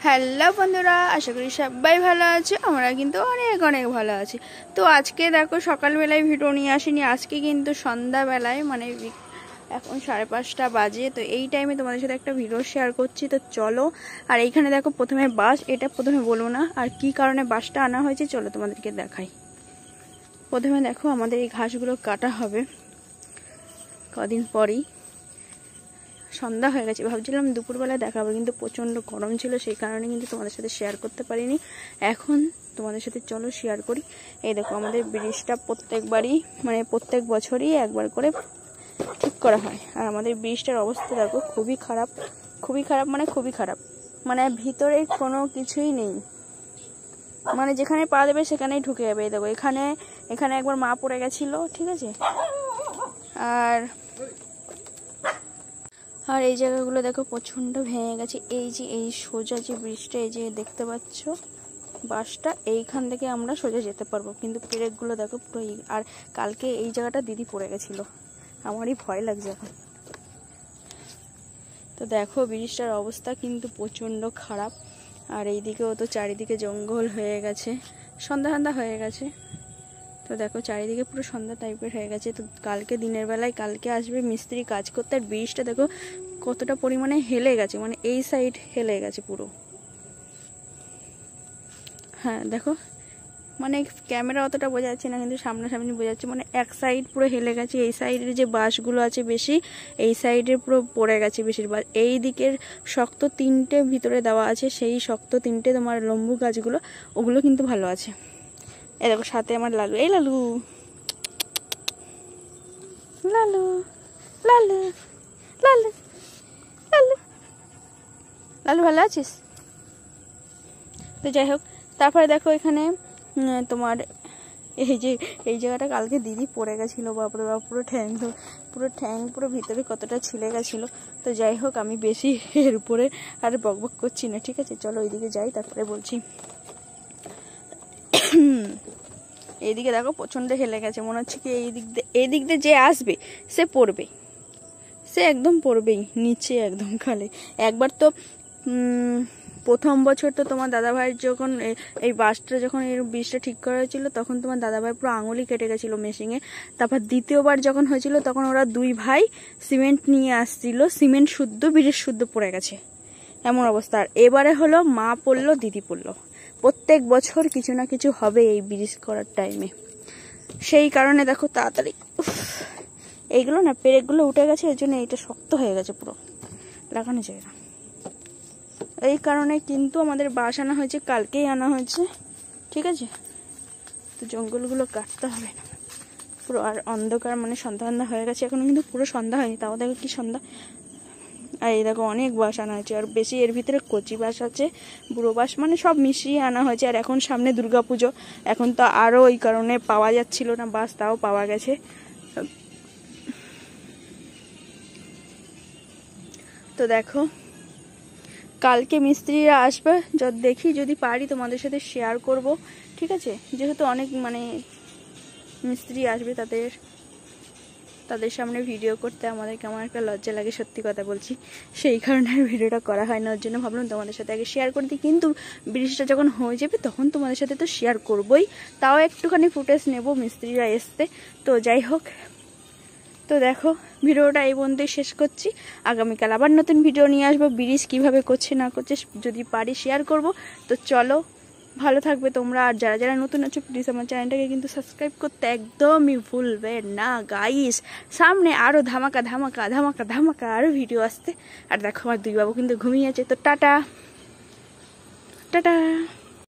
Hello বন্ধুরা, আশা করি সবাই ভালো আছে। আমরা কিন্তু অনেক অনেক ভালো আছি। তো আজকে দেখো সকালবেলায় ভিডিও নিয়ে আসিনি, আজকে কিন্তু সন্ধ্যাবেলায় মানে এখন 5:30 বাজে। তো এই টাইমে তোমাদের সাথে একটা ভিডিও শেয়ার করছি, তো চলো। আর এইখানে দেখো প্রথমে বাস, এটা প্রথমে বলবো না আর কি কারণে বাসটা আনা হয়েছে, চলো তোমাদেরকে দেখাই। প্রথমে দেখো আমাদের এই ঘাসগুলো কাটা হবে কদিন পরেই। সন্ধ্যা হয়ে গেছে, ভাবছিলাম দুপুরবেলা দেখাবো, কিন্তু প্রচণ্ড গরম ছিল, সেই কারণে কিন্তু তোমাদের সাথে শেয়ার করতে পারিনি। এখন তোমাদের সাথে চলো শেয়ার করি। এই দেখো আমাদের ব্রিজটা প্রত্যেকবারই মানে প্রত্যেক বছরই একবার করে ঠিক করা হয়। আর আমাদের ব্রিজটার অবস্থা দেখো খুবই খারাপ, খুবই খারাপ, মানে খুবই খারাপ। মানে ভিতরে কোনো কিছুই নেই, মানে যেখানে পা দেবে সেখানেই ঢুকে যাবে। এই দেখো এখানে এখানে একবার মা পড়ে গেছিলো, ঠিক আছে। আর এই জায়গাগুলো দেখো প্রচণ্ড ভেঙে গেছে। এই যে এই সোজা যে ব্রিজটা, এই যে দেখতে পাচ্ছ বাসটা, এইখান থেকে আমরা সোজা যেতে পারবো, কিন্তু পেরেকগুলো দেখো পুরো। আর কালকে এই জায়গাটা দিদি পড়ে গেছিলো, আমারই ভয় লাগছে এখন। তো দেখো ব্রিজটার অবস্থা কিন্তু প্রচণ্ড খারাপ। আর এইদিকেও তো চারিদিকে জঙ্গল হয়ে গেছে, সন্ধ্যা সন্ধ্যা হয়ে গেছে। তো দেখো চারিদিকে পুরো সন্ধ্যা টাইপের হয়ে গেছে। তো কালকে দিনের বেলায় কালকে আসবে মিস্ত্রি কাজ করতে। আর ব্রিজটা দেখো কতটা পরিমাণে হেলে গেছে, মানে এই সাইড হেলে গেছে পুরো। হ্যাঁ দেখো, মানে ক্যামেরা অতটা বোঝা যাচ্ছে না, কিন্তু সামনাসামনি বোঝা যাচ্ছে। মানে এক সাইড পুরো হেলে গেছে, এই সাইডের যে বাঁশগুলো আছে বেশি, এই সাইডে পুরো পড়ে গেছে বেশিরভাগ। এই দিকের শক্ত 3টে ভিতরে দেওয়া আছে, সেই শক্ত 3টে তোমার লম্বু গাছগুলো, ওগুলো কিন্তু ভালো আছে। এই দেখো সাথে আমার লালু, এই লালু লালু লালু লালু লালু লালু ভালো আছিস? তো যাই হোক, তারপরে দেখো এখানে তোমার এই যে এই জায়গাটা কালকে দিদি পড়ে গেছিলো, বাপরে বাপ, পুরো ঠ্যাং পুরো ভিতরে কতটা ছিলে গেছিলো। তো যাই হোক, আমি বেশি এর উপরে আর বকবক করছি না, ঠিক আছে। চলো ওইদিকে যাই, তারপরে বলছি। এইদিকে দেখো প্রচণ্ড হেলে গেছে, মনে হচ্ছে কি এই দিক দিয়ে যে আসবে সে পড়বে, সে একদম পড়বেই নিচে একদম খালে। একবার তো প্রথম বছর তো তোমার দাদাভাইয়ের যখন এই বাসটা যখন এই ব্রিজটা ঠিক করা হয়েছিল, তখন তোমার দাদাভাই পুরো আঙুলি কেটে গেছিলো মেশিনে। তারপর দ্বিতীয়বার যখন হয়েছিল তখন ওরা 2 ভাই সিমেন্ট নিয়ে আসছিল, সিমেন্ট শুদ্ধ ব্রিজ শুদ্ধ পড়ে গেছে, এমন অবস্থা। আর এবারে হলো মা পড়লো দিদি পড়লো, প্রত্যেক বছর কিছু না কিছু হবে এই ব্রিজ করার টাইমে। সেই কারণে দেখো তাড়াতাড়ি এইগুলো না পেরেকগুলো উঠে গেছে, এর জন্য এইটা শক্ত হয়ে গেছে, পুরো লাগানো যায় না। এই কারণে কিন্তু আমাদের বাস আনা হয়েছে, কালকেই আনা হয়েছে, ঠিক আছে। তো জঙ্গলগুলো কাটতে হবে না পুরো। আর অন্ধকার, মানে সন্ধ্যা সন্ধ্যা হয়ে গেছে, এখনো কিন্তু পুরো সন্ধ্যা হয়নি, তাও দেখো কি সন্ধ্যা। আর এই দেখো অনেক বাস আনা হয়েছে, আর বেশি এর ভিতরে কচি বাস আছে, বুড়ো বাস, মানে সব মিশিয়ে আনা হয়েছে। আর এখন সামনে দুর্গাপুজো, এখন তো আরও ওই কারণে পাওয়া যাচ্ছিল না বাস, তাও পাওয়া গেছে। তো দেখো কালকে মিস্ত্রিরা আসবে, দেখি যদি পারি তোমাদের সাথে শেয়ার করব, ঠিক আছে। যেহেতু অনেক মানে মিস্ত্রি আসবে, তাদের সামনে ভিডিও করতে আমাদের কেমন একটা লজ্জা লাগে, সত্যি কথা বলছি। সেই কারণে ভিডিওটা করা হয় না, ওর জন্য ভাবলাম তোমাদের সাথে আগে শেয়ার করে দিই। কিন্তু ব্রিজটা যখন হয়ে যাবে তখন তোমাদের সাথে তো শেয়ার করবই, তাও একটুখানি ফুটেজ নেব মিস্ত্রিরা এসতে। তো যাই হোক, তো দেখো ভিডিওটা এই পর্যন্তই শেষ করছি। আগামীকাল আবার নতুন ভিডিও নিয়ে আসবো, ব্রিজ কীভাবে করছে না করছে যদি পারি শেয়ার করব। তো চলো, ভালো থাকবে তোমরা। আর যারা যারা নতুন আছো প্লিজ আমার চ্যানেলটাকে কিন্তু সাবস্ক্রাইব করতে একদমই ভুলবে না গাইস। সামনে আরও ধামাকা ধামাকা ধামাকা ধামাকা আরও ভিডিও আসতে। আর দেখো আমার 2 বাবু কিন্তু ঘুমিয়ে আছে। তো টাটা টাটা।